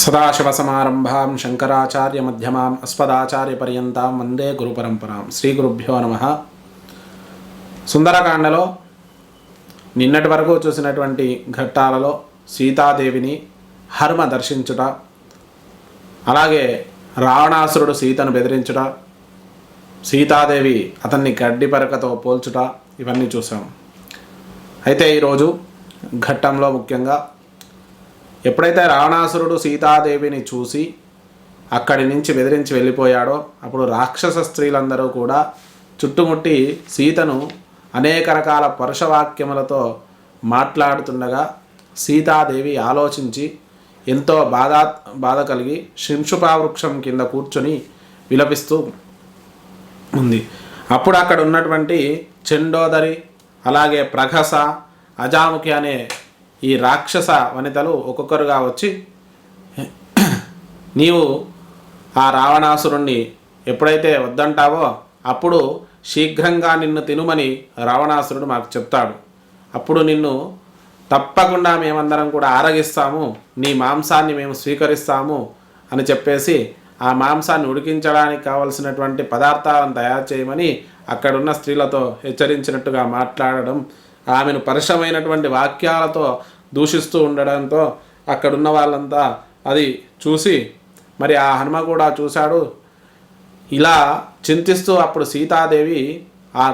సదాశివసమారంభాం శంకరాచార్యమధ్యమాం అస్మదాచార్యపర్యంతాం వందే గురుపరంపరాం. శ్రీ గురుభ్యో నమః. సుందరకాండలో నిన్నటి వరకు చూసినటువంటి ఘట్టాలలో సీతాదేవిని హనుమ దర్శించుట, అలాగే రావణాసురుడు సీతను బెదిరించుట, సీతాదేవి అతన్ని గడ్డి పరకతో పోల్చుట, ఇవన్నీ చూసాం. అయితే ఈరోజు ఘట్టంలో ముఖ్యంగా ఎప్పుడైతే రావణాసురుడు సీతాదేవిని చూసి అక్కడి నుంచి బెదిరించి వెళ్ళిపోయాడో అప్పుడు రాక్షస స్త్రీలందరూ కూడా చుట్టుముట్టి సీతను అనేక రకాల పరుషవాక్యములతో మాట్లాడుతుండగా సీతాదేవి ఆలోచించి ఎంతో బాధ కలిగి శింశుపా వృక్షం కింద కూర్చొని విలపిస్తూ ఉంది. అప్పుడు అక్కడ ఉన్నటువంటి చెండోదరి, అలాగే ప్రఘస, అజాముఖి అనే ఈ రాక్షస వనితలు ఒక్కొక్కరుగా వచ్చి, నీవు ఆ రావణాసురుణ్ణి ఎప్పుడైతే వద్దంటావో అప్పుడు శీఘ్రంగా నిన్ను తినుమని రావణాసురుడు మాకు చెప్తాడు. అప్పుడు నిన్ను తప్పకుండా మేమందరం కూడా ఆరగిస్తాము, నీ మాంసాన్ని మేము స్వీకరిస్తాము అని చెప్పేసి ఆ మాంసాన్ని ఉడికించడానికి కావలసినటువంటి పదార్థాలను తయారు చేయమని అక్కడున్న స్త్రీలతో హెచ్చరించినట్టుగా మాట్లాడడం, ఆమెను పరుషమైనటువంటి వాక్యాలతో దూషిస్తూ ఉండడంతో అక్కడున్న వాళ్ళంతా అది చూసి మరి ఆ హనుమ కూడా చూశాడు. చింతిస్తూ అప్పుడు సీతాదేవి ఆ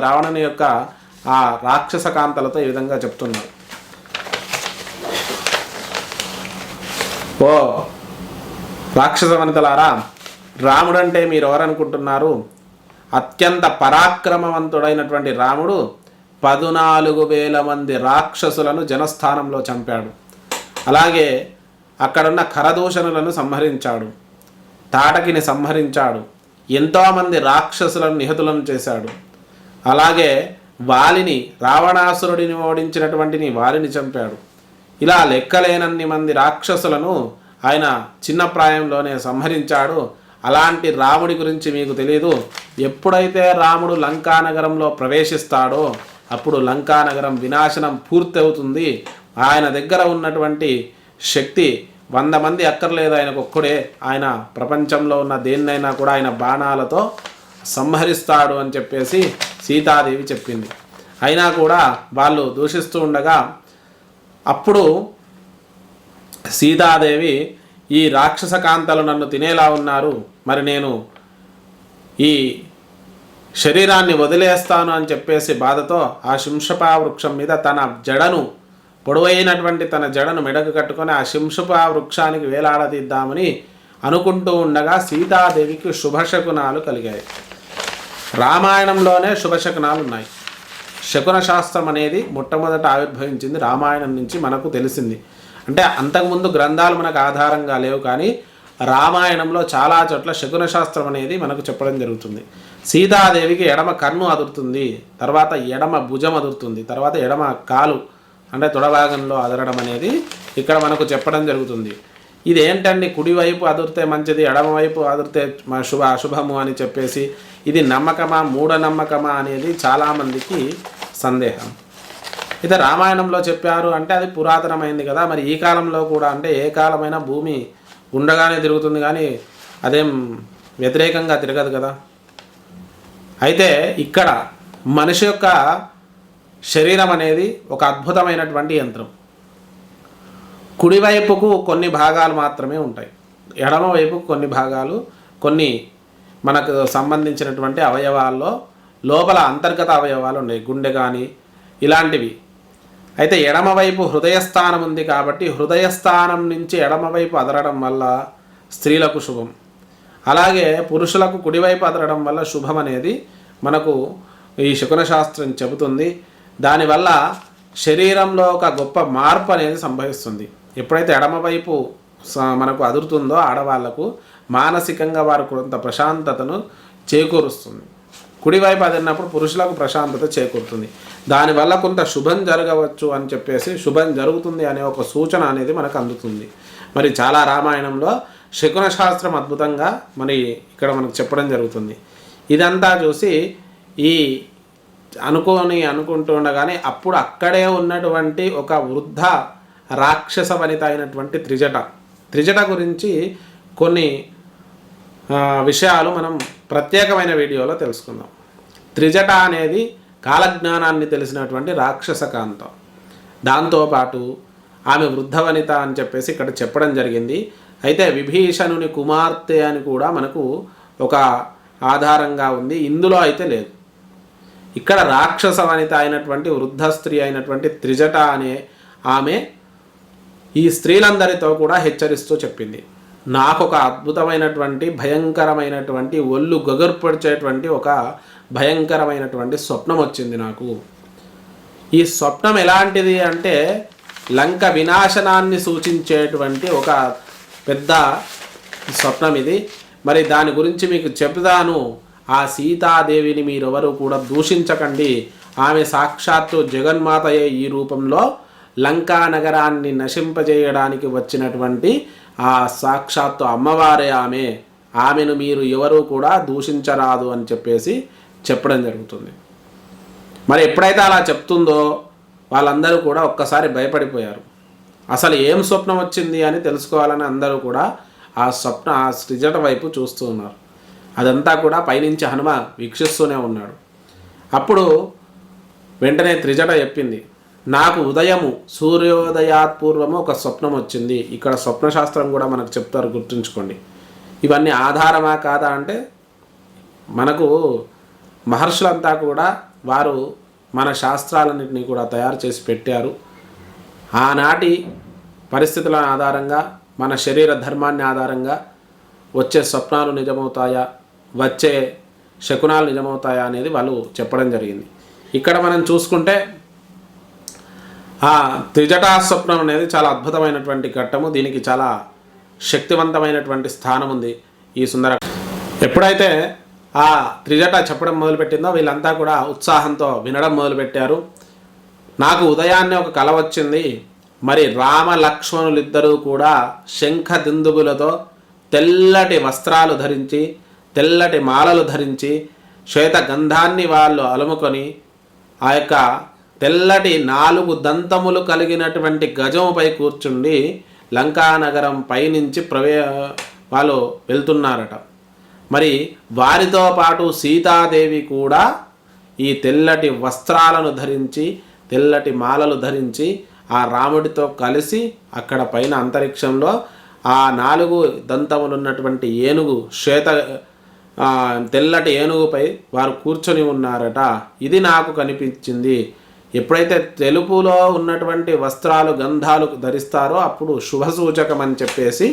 రావణుని యొక్క ఆ రాక్షస కాంతలతో ఈ విధంగా చెప్తున్నారు. ఓ రాక్షస వనితలారా, రాముడంటే మీరు ఎవరనుకుంటున్నారు? అత్యంత పరాక్రమవంతుడైనటువంటి రాముడు 14,000 మంది రాక్షసులను జనస్థానంలో చంపాడు. అలాగే అక్కడున్న ఖరదూషణులను సంహరించాడు, తాటకిని సంహరించాడు, ఎంతోమంది రాక్షసులను నిహతులను చేశాడు. అలాగే వాలిని, రావణాసురుడిని ఓడించినటువంటి వాలిని చంపాడు. ఇలా లెక్కలేనన్ని మంది రాక్షసులను ఆయన చిన్న ప్రాయంలోనే సంహరించాడు. అలాంటి రాముడి గురించి మీకు తెలియదు. ఎప్పుడైతే రాముడు లంకానగరంలో ప్రవేశిస్తాడో అప్పుడు లంకానగరం వినాశనం పూర్తి అవుతుంది. ఆయన దగ్గర ఉన్నటువంటి శక్తి 100 మంది అక్కర్లేదు, ఆయనకు ఒక్కడే. ఆయన ప్రపంచంలో ఉన్న దేన్నైనా కూడా ఆయన బాణాలతో సంహరిస్తాడు అని చెప్పేసి సీతాదేవి చెప్పింది. అయినా కూడా వాళ్ళు దూషిస్తూ ఉండగా అప్పుడు సీతాదేవి, ఈ రాక్షస కాంతలు నన్ను తినేలా ఉన్నారు, మరి నేను ఈ శరీరాన్ని వదిలేస్తాను అని చెప్పేసి బాధతో ఆ శింశుపా వృక్షం మీద తన జడను, పొడవైనటువంటి తన జడను మెడకు కట్టుకొని ఆ శింశుపా వృక్షానికి వేలాడదీద్దామని అనుకుంటూ ఉండగా సీతాదేవికి శుభశకునాలు కలిగాయి. రామాయణంలోనే శుభశకునాలు ఉన్నాయి. శకున శాస్త్రం అనేది మొట్టమొదట ఆవిర్భవించింది రామాయణం నుంచి మనకు తెలిసింది. అంటే అంతకుముందు గ్రంథాలు మనకు ఆధారంగా లేవు, కానీ రామాయణంలో చాలా చోట్ల శకున శాస్త్రం అనేది మనకు చెప్పడం జరుగుతుంది. సీతాదేవికి ఎడమ కన్ను అదురుతుంది, తర్వాత ఎడమ భుజం అదురుతుంది, తర్వాత ఎడమ కాలు అంటే తొడభాగంలో అదరడం అనేది ఇక్కడ మనకు చెప్పడం జరుగుతుంది. ఇదేంటండి, కుడివైపు అదురితే మంచిది, ఎడమవైపు అదిరితే అశుభము అని చెప్పేసి ఇది నమ్మకమా మూఢనమ్మకమా అనేది చాలామందికి సందేహం. అయితే రామాయణంలో చెప్పారు అంటే అది పురాతనమైంది కదా, మరి ఈ కాలంలో కూడా అంటే ఏ కాలమైనా భూమి ఉండగానే తిరుగుతుంది, కానీ అదేం వ్యతిరేకంగా తిరగదు కదా. అయితే ఇక్కడ మనిషి యొక్క శరీరం అనేది ఒక అద్భుతమైనటువంటి యంత్రం. కుడివైపుకు కొన్ని భాగాలు మాత్రమే ఉంటాయి, ఎడమవైపుకు కొన్ని భాగాలు, కొన్ని మనకు సంబంధించినటువంటి అవయవాల్లో లోపల అంతర్గత అవయవాలు ఉన్నాయి, గుండె కానీ ఇలాంటివి. అయితే ఎడమవైపు హృదయస్థానం ఉంది కాబట్టి హృదయస్థానం నుంచి ఎడమవైపు అదరడం వల్ల స్త్రీలకు శుభం, అలాగే పురుషులకు కుడివైపు అదరడం వల్ల శుభం అనేది మనకు ఈ శకున శాస్త్రం చెబుతుంది. దానివల్ల శరీరంలో ఒక గొప్ప మార్పు అనేది సంభవిస్తుంది. ఎప్పుడైతే ఎడమవైపు మనకు అదురుతుందో ఆడవాళ్లకు మానసికంగా వారు కొంత ప్రశాంతతను చేకూరుస్తుంది, కుడివైపు అదిరినప్పుడు పురుషులకు ప్రశాంతత చేకూరుతుంది. దానివల్ల కొంత శుభం జరగవచ్చు అని చెప్పేసి శుభం జరుగుతుంది అనే ఒక సూచన అనేది మనకు అందుతుంది. మరి చాలా రామాయణంలో శకున శాస్త్రం అద్భుతంగా మరి ఇక్కడ మనకు చెప్పడం జరుగుతుంది. ఇదంతా చూసి ఈ అనుకుంటూ ఉండగానే అప్పుడు అక్కడే ఉన్నటువంటి ఒక వృద్ధ రాక్షస వనిత అయినటువంటి త్రిజట గురించి కొన్ని విషయాలు మనం ప్రత్యేకమైన వీడియోలో తెలుసుకుందాం. త్రిజట అనేది కాలజ్ఞానాన్ని తెలిసినటువంటి రాక్షస కాంతం. దాంతోపాటు ఆమె వృద్ధ వనిత అని చెప్పేసి ఇక్కడ చెప్పడం జరిగింది. అయితే విభీషణుని కుమార్తె అని కూడా మనకు ఒక ఆధారంగా ఉంది, ఇందులో అయితే లేదు. ఇక్కడ రాక్షస వనిత అయినటువంటి వృద్ధ స్త్రీ అయినటువంటి త్రిజట అనే ఆమె ఈ స్త్రీలందరితో కూడా హెచ్చరిస్తూ చెప్పింది, నాకు ఒక అద్భుతమైనటువంటి భయంకరమైనటువంటి ఒళ్ళు గగుర్పడిచేటువంటి ఒక భయంకరమైనటువంటి స్వప్నం వచ్చింది నాకు. ఈ స్వప్నం ఎలాంటిది అంటే లంక వినాశనాన్ని సూచించేటువంటి ఒక పెద్ద స్వప్నం ఇది. మరి దాని గురించి మీకు చెప్తాను. ఆ సీతాదేవిని మీరెవరు కూడా దూషించకండి. ఆమె సాక్షాత్తు జగన్మాతయే ఈ రూపంలో లంకా నగరాన్ని నశింపజేయడానికి వచ్చినటువంటి ఆ సాక్షాత్తు అమ్మవారే ఆమెను మీరు ఎవరు కూడా దూషించరాదు అని చెప్పేసి చెప్పడం జరుగుతుంది. మరి ఎప్పుడైతే అలా చెప్తుందో వాళ్ళందరూ కూడా ఒక్కసారి భయపడిపోయారు. అసలు ఏం స్వప్నం వచ్చింది అని తెలుసుకోవాలని అందరూ కూడా ఆ త్రిజట వైపు చూస్తూ ఉన్నారు. అదంతా కూడా పైనుంచి హనుమ వీక్షిస్తూనే ఉన్నాడు. అప్పుడు వెంటనే త్రిజట చెప్పింది, నాకు ఉదయము సూర్యోదయాత్ పూర్వము ఒక స్వప్నం వచ్చింది. ఇక్కడ స్వప్నశాస్త్రం కూడా మనకు చెప్తారు, గుర్తుంచుకోండి. ఇవన్నీ ఆధారమా కాదా అంటే మనకు మహర్షులంతా కూడా వారు మన శాస్త్రాలన్నింటినీ కూడా తయారు చేసి పెట్టారు. ఆనాటి పరిస్థితుల ఆధారంగా మన శరీర ధర్మాన్ని ఆధారంగా వచ్చే స్వప్నాలు నిజమవుతాయా, వచ్చే శకునాలు నిజమవుతాయా అనేది వాళ్ళు చెప్పడం జరిగింది. ఇక్కడ మనం చూసుకుంటే ఆ త్రిజటా స్వప్నం అనేది చాలా అద్భుతమైనటువంటి ఘట్టము. దీనికి చాలా శక్తివంతమైనటువంటి స్థానం ఉంది ఈ సుందర. ఎప్పుడైతే ఆ త్రిజట చెప్పడం మొదలుపెట్టిందో వీళ్ళంతా కూడా ఉత్సాహంతో వినడం మొదలుపెట్టారు. నాకు ఉదయాన్నే ఒక కల వచ్చింది. మరి రామ లక్ష్మణులిద్దరూ కూడా శంఖ దిందుబులతో తెల్లటి వస్త్రాలు ధరించి, తెల్లటి మాలలు ధరించి, శ్వేత గంధాన్ని వాళ్ళు అలుముకొని ఆ యొక్క తెల్లటి 4 దంతములు కలిగినటువంటి గజముపై కూర్చుండి లంకానగరం పైనుంచి వాళ్ళు వెళ్తున్నారట. మరి వారితో పాటు సీతాదేవి కూడా ఈ తెల్లటి వస్త్రాలను ధరించి, తెల్లటి మాలలు ధరించి ఆ రాముడితో కలిసి అక్కడ పైన అంతరిక్షంలో ఆ 4 దంతములు ఉన్నటువంటి ఏనుగు తెల్లటి ఏనుగుపై వారు కూర్చొని ఉన్నారట. ఇది నాకు కనిపించింది. ఎప్పుడైతే తెలుపులో ఉన్నటువంటి వస్త్రాలు గంధాలు ధరిస్తారో అప్పుడు శుభ సూచకం అని చెప్పేసి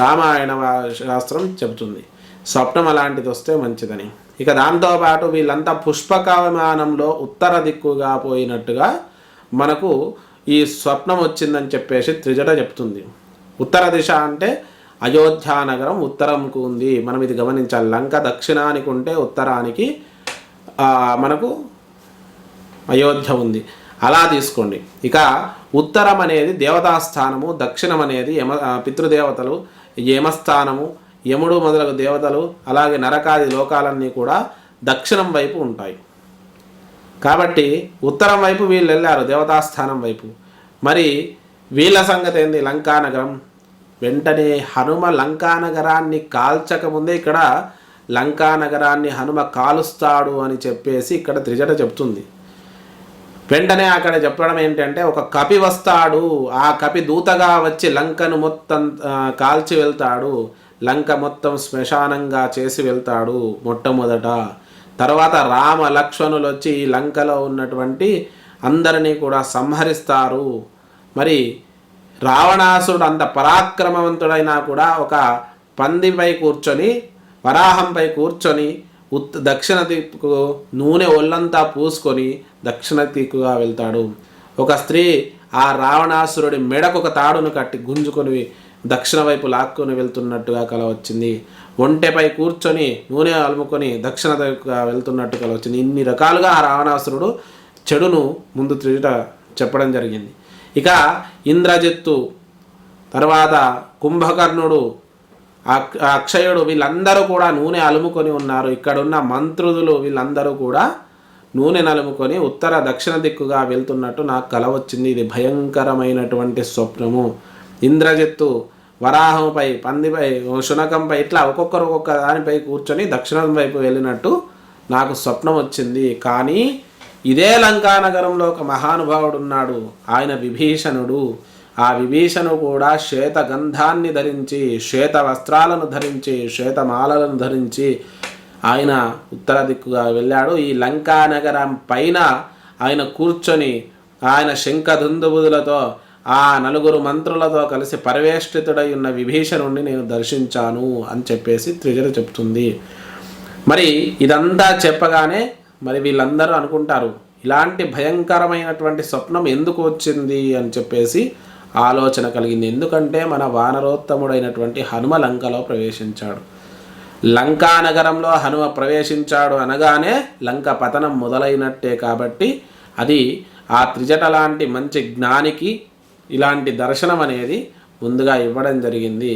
రామాయణ శాస్త్రం చెబుతుంది. స్వప్నం అలాంటిది వస్తే మంచిదని. ఇక దాంతోపాటు వీళ్ళంతా పుష్పక విమానంలో ఉత్తర దిక్కుగా పోయినట్టుగా మనకు ఈ స్వప్నం వచ్చిందని చెప్పేసి త్రిజట చెప్తుంది. ఉత్తర దిశ అంటే అయోధ్యానగరం ఉత్తరంకు ఉంది. మనం ఇది గమనించాలి. లంక దక్షిణానికి ఉంటే ఉత్తరానికి మనకు అయోధ్య ఉంది. అలా తీసుకోండి. ఇక ఉత్తరం అనేది దేవతాస్థానము, దక్షిణం అనేది పితృదేవతలు, యమస్థానము, యముడు మొదలగు దేవతలు, అలాగే నరకాది లోకాలన్నీ కూడా దక్షిణం వైపు ఉంటాయి. కాబట్టి ఉత్తరం వైపు వీళ్ళు వెళ్ళారు, దేవతాస్థానం వైపు. మరి వీళ్ళ సంగతి ఏంది? లంకానగరం. వెంటనే హనుమ లంకానగరాన్ని కాల్చకముందే ఇక్కడ లంకానగరాన్ని హనుమ కాలుస్తాడు అని చెప్పేసి ఇక్కడ త్రిజట చెప్తుంది. వెంటనే అక్కడ చెప్పడం ఏంటంటే ఒక కపి వస్తాడు, ఆ కపి దూతగా వచ్చి లంకను మొత్తం కాల్చి వెళ్తాడు, లంక మొత్తం శ్మశానంగా చేసి వెళ్తాడు మొట్టమొదట. తర్వాత రామ లక్ష్మణులు వచ్చి ఈ లంకలో ఉన్నటువంటి అందరినీ కూడా సంహరిస్తారు. మరి రావణాసురుడు అంత పరాక్రమవంతుడైనా కూడా ఒక పందిపై కూర్చొని, వరాహంపై కూర్చొని దక్షిణ దిక్కు నూనె ఒళ్ళంతా పూసుకొని దక్షిణ దిక్కుగా వెళ్తాడు. ఒక స్త్రీ ఆ రావణాసురుడి మెడకు ఒక తాడును కట్టి గుంజుకొని దక్షిణ వైపు లాక్కొని వెళ్తున్నట్టుగా కల వచ్చింది. ఒంటెపై కూర్చొని నూనె అలుముకొని దక్షిణ దిక్కుగా వెళ్తున్నట్టు కల వచ్చింది. ఇన్ని రకాలుగా ఆ రావణాసురుడు చెడును ముందు త్రిజట చెప్పడం జరిగింది. ఇక ఇంద్రజిత్తు, తర్వాత కుంభకర్ణుడు, అక్షయుడు వీళ్ళందరూ కూడా నూనె అలుముకొని ఉన్నారు. ఇక్కడున్న మంత్రులు వీళ్ళందరూ కూడా నూనె నలుముకొని ఉత్తర దక్షిణ దిక్కుగా వెళ్తున్నట్టు నాకు కల వచ్చింది. ఇది భయంకరమైనటువంటి స్వప్నము. ఇంద్రజిత్తు వరాహంపై, పందిపై, శునకంపై ఇట్లా ఒక్కొక్కరు ఒక్కొక్క దానిపై కూర్చొని దక్షిణం వైపు వెళ్ళినట్టు నాకు స్వప్నం వచ్చింది. కానీ ఇదే లంకానగరంలో ఒక మహానుభావుడు ఉన్నాడు, ఆయన విభీషణుడు. ఆ విభీషణుడు కూడా శ్వేత గంధాన్ని ధరించి, శ్వేత వస్త్రాలను ధరించి, శ్వేతమాలలను ధరించి ఆయన ఉత్తర దిక్కుగా వెళ్ళాడు. ఈ లంకానగరం పైన ఆయన కూర్చొని ఆయన శంఖదుందుబుదులతో ఆ నలుగురు మంత్రులతో కలిసి పరివేష్టితుడై ఉన్న విభీషణుడిని నేను దర్శించాను అని చెప్పేసి త్రిజట చెప్తుంది. మరి ఇదంతా చెప్పగానే మరి వీళ్ళందరూ అనుకుంటారు, ఇలాంటి భయంకరమైనటువంటి స్వప్నం ఎందుకు వచ్చింది అని చెప్పేసి ఆలోచన కలిగింది. ఎందుకంటే మన వానరోత్తముడైనటువంటి హనుమ లంకలో ప్రవేశించాడు. లంకా నగరంలో హనుమ ప్రవేశించాడు అనగానే లంక పతనం మొదలైనట్టే. కాబట్టి అది ఆ త్రిజట లాంటి మంచి జ్ఞానికి ఇలాంటి దర్శనం అనేది ముందుగా ఇవ్వడం జరిగింది.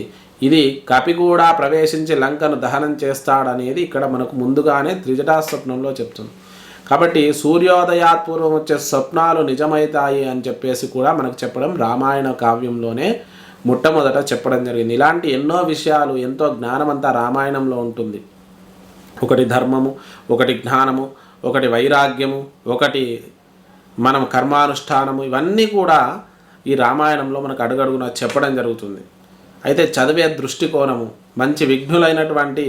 ఇది కపి కూడా ప్రవేశించి లంకను దహనం చేస్తాడనేది ఇక్కడ మనకు ముందుగానే త్రిజటా స్వప్నంలో చెప్తుంది. కాబట్టి సూర్యోదయాత్ పూర్వం వచ్చే స్వప్నాలు నిజమవుతాయి అని చెప్పేసి కూడా మనకు చెప్పడం రామాయణ కావ్యంలోనే మొట్టమొదట చెప్పడం జరిగింది. ఇలాంటి ఎన్నో విషయాలు, ఎంతో జ్ఞానమంతా రామాయణంలో ఉంటుంది. ఒకటి ధర్మము, ఒకటి జ్ఞానము, ఒకటి వైరాగ్యము, ఒకటి మనం కర్మానుష్ఠానము, ఇవన్నీ కూడా ఈ రామాయణంలో మనకు అడుగడుగున చెప్పడం జరుగుతుంది. అయితే చదివే దృష్టికోణము, మంచి విఘ్నులైనటువంటి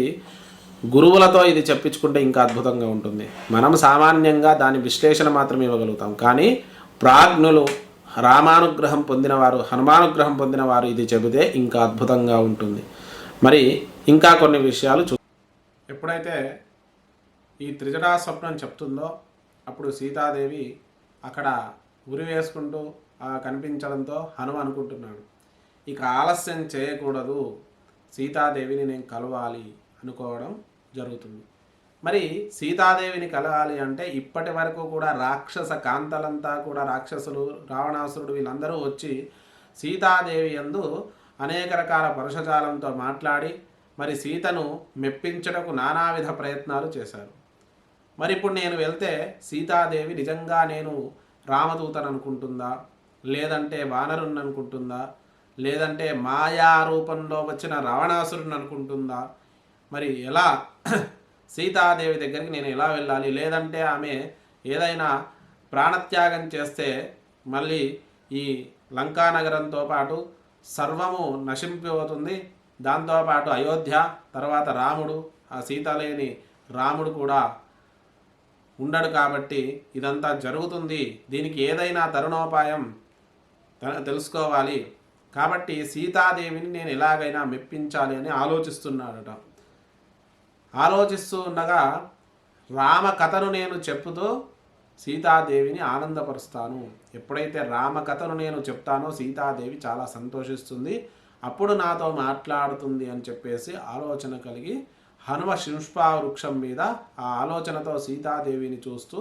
గురువులతో ఇది చెప్పించుకుంటే ఇంకా అద్భుతంగా ఉంటుంది. మనం సామాన్యంగా దాని విశ్లేషణ మాత్రమే ఇవ్వగలుగుతాం. కానీ ప్రాజ్ఞులు, రామానుగ్రహం పొందినవారు, హనుమానుగ్రహం పొందినవారు ఇది చెబితే ఇంకా అద్భుతంగా ఉంటుంది. మరి ఇంకా కొన్ని విషయాలు ఎప్పుడైతే ఈ త్రిజటా స్వప్నం చెప్తుందో అప్పుడు సీతాదేవి అక్కడ ఉరి వేసుకుంటూ కనిపించడంతో హనుమ అనుకుంటున్నాడు, ఇక ఆలస్యం చేయకూడదు, సీతాదేవిని నేను కలవాలి అనుకోవడం జరుగుతుంది. మరి సీతాదేవిని కలవాలి అంటే ఇప్పటి వరకు కూడా రాక్షస కాంతలంతా కూడా, రాక్షసులు, రావణాసురుడు వీళ్ళందరూ వచ్చి సీతాదేవి యందు అనేక రకాల పరుషజాలంతో మాట్లాడి మరి సీతను మెప్పించటకు నానావిధ ప్రయత్నాలు చేశారు. మరి ఇప్పుడు నేను వెళ్తే సీతాదేవి నిజంగా నేను రామదూతను అనుకుంటుందా, లేదంటే వానరుణ్ణి అనుకుంటుందా, లేదంటే మాయా రూపంలో వచ్చిన రావణాసురుని అనుకుంటుందా, మరి ఎలా సీతాదేవి దగ్గరికి నేను ఎలా వెళ్ళాలి, లేదంటే ఆమె ఏదైనా ప్రాణత్యాగం చేస్తే మళ్ళీ ఈ లంకానగరంతో పాటు సర్వము నశింపిపోతుంది, దాంతోపాటు అయోధ్య, తర్వాత రాముడు, ఆ సీత లేని రాముడు కూడా ఉండడు, కాబట్టి ఇదంతా జరుగుతుంది, దీనికి ఏదైనా తరుణోపాయం తెలుసుకోవాలి, కాబట్టి సీతాదేవిని నేను ఎలాగైనా మెప్పించాలి అని ఆలోచిస్తున్నాడట. ఆలోచిస్తూ ఉండగా రామకథను నేను చెప్పుతూ సీతాదేవిని ఆనందపరుస్తాను, ఎప్పుడైతే రామకథను నేను చెప్తానో సీతాదేవి చాలా సంతోషిస్తుంది, అప్పుడు నాతో మాట్లాడుతుంది అని చెప్పేసి ఆలోచన కలిగి హనుమ శింష్పా వృక్షం మీద ఆ ఆలోచనతో సీతాదేవిని చూస్తూ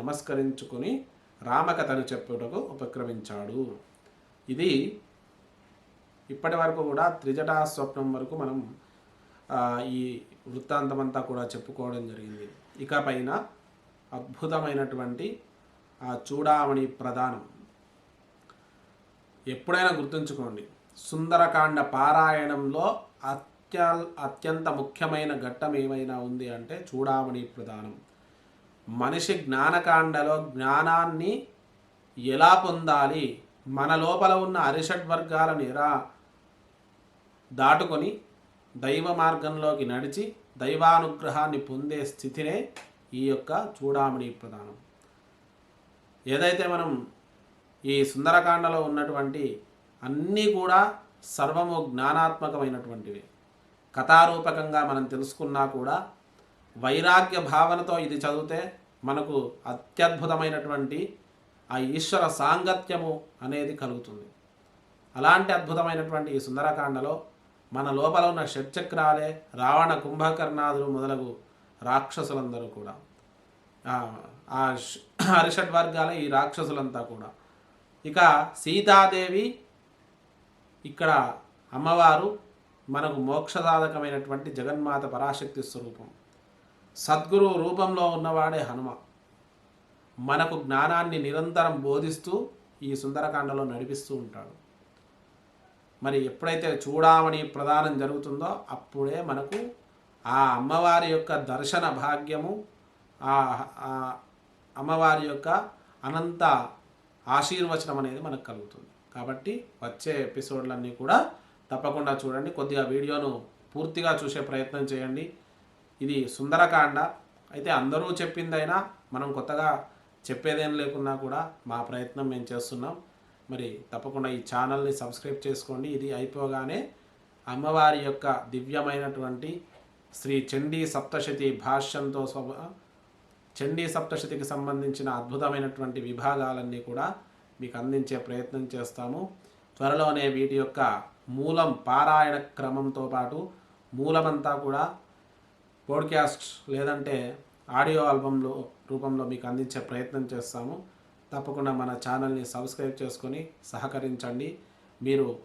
నమస్కరించుకుని రామకథను చెప్పుటకు ఉపక్రమించాడు. ఇది ఇప్పటి వరకు కూడా త్రిజటా స్వప్నం వరకు మనం ఈ వృత్తాంతమంతా కూడా చెప్పుకోవడం జరిగింది. ఇకపైన అద్భుతమైనటువంటి ఆ చూడామణి ప్రధానం ఎప్పుడైనా గుర్తుంచుకోండి, సుందరకాండ పారాయణంలో అత్యంత ముఖ్యమైన ఘట్టం ఏమైనా ఉంది అంటే చూడామణి ప్రధానం. మనిషి జ్ఞానకాండలో జ్ఞానాన్ని ఎలా పొందాలి, మన లోపల ఉన్న అరిషడ్వర్గాలను ఎలా దాటుకొని దైవ మార్గంలోకి నడిచి దైవానుగ్రహాన్ని పొందే స్థితినే ఈ యొక్క చూడామణి ప్రధానం. ఏదైతే మనం ఈ సుందరకాండలో ఉన్నటువంటి అన్నీ కూడా సర్వము జ్ఞానాత్మకమైనటువంటివి, కథారూపకంగా మనం తెలుసుకున్నా కూడా వైరాగ్య భావనతో ఇది చదివితే మనకు అత్యద్భుతమైనటువంటి ఆ ఈశ్వర సాంగత్యము అనేది కలుగుతుంది. అలాంటి అద్భుతమైనటువంటి ఈ సుందరకాండలో మన లోపల ఉన్న షట్చక్రాలే రావణ, కుంభకర్ణాదులు మొదలగు రాక్షసులందరూ కూడా, ఆ హరిషడ్వర్గాలే ఈ రాక్షసులంతా కూడా. ఇక సీతాదేవి ఇక్కడ అమ్మవారు మనకు మోక్షదాయకమైనటువంటి జగన్మాత పరాశక్తి స్వరూపం. సద్గురు రూపంలో ఉన్నవాడే హనుమ. మనకు జ్ఞానాన్ని నిరంతరం బోధిస్తూ ఈ సుందరకాండలో నడిపిస్తూ ఉంటాడు. మరి ఎప్పుడైతే చూడామణి ప్రదానం జరుగుతుందో అప్పుడే మనకు ఆ అమ్మవారి యొక్క దర్శన భాగ్యము, ఆ అమ్మవారి యొక్క అనంత ఆశీర్వచనం అనేది మనకు కలుగుతుంది. కాబట్టి వచ్చే ఎపిసోడ్లన్నీ కూడా తప్పకుండా చూడండి. కొద్దిగా వీడియోను పూర్తిగా చూసే ప్రయత్నం చేయండి. ఇది సుందరకాండ అయితే అందరూ చెప్పిందైనా మనం కొత్తగా చెప్పేదేం లేకున్నా కూడా మా ప్రయత్నం మేము చేస్తున్నాం. మరి తప్పకుండా ఈ ఛానల్ని సబ్స్క్రైబ్ చేసుకోండి. ఇది అయిపోగానే అమ్మవారి యొక్క దివ్యమైనటువంటి శ్రీ చండీ సప్తశతి భాష్యంతో చండీ సప్తశతికి సంబంధించిన అద్భుతమైనటువంటి విభాగాలన్నీ కూడా మీకు అందించే ప్రయత్నం చేస్తాము. త్వరలోనే వీటి యొక్క మూలం పారాయణ క్రమంతో పాటు మూలమంతా కూడా పోడ్కాస్ట్ లేదంటే ఆడియో ఆల్బంలో రూపంలో మీకు అందించే ప్రయత్నం చేస్తాము. తప్పకుండా మన ఛానల్ని సబ్స్క్రైబ్ చేసుకొని సహకరించండి. మీరు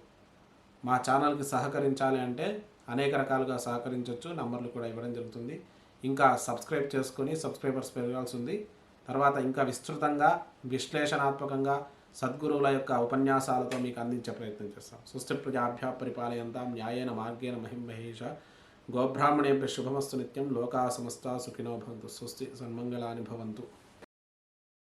మా ఛానల్కి సహకరించాలి అంటే అనేక రకాలుగా సహకరించవచ్చు. నంబర్లు కూడా ఇవ్వడం జరుగుతుంది. ఇంకా సబ్స్క్రైబ్ చేసుకొని సబ్స్క్రైబర్స్ పెరగాల్సి ఉంది. తర్వాత ఇంకా విస్తృతంగా విశ్లేషణాత్మకంగా సద్గురువుల యొక్క ఉపన్యాసాలతో మీకు అందించే ప్రయత్నం చేస్తాం. సుస్థి ప్రజాభ్యా పరిపాలయంతాం న్యాయేన మార్గేణ మహిం మహేష గోబ్రాహ్మణేభ్య శుభమస్తు నిత్యం లోకా సమస్తా సుఖినో భవంతు. స్వస్తి సన్మంగళాని భవంతు.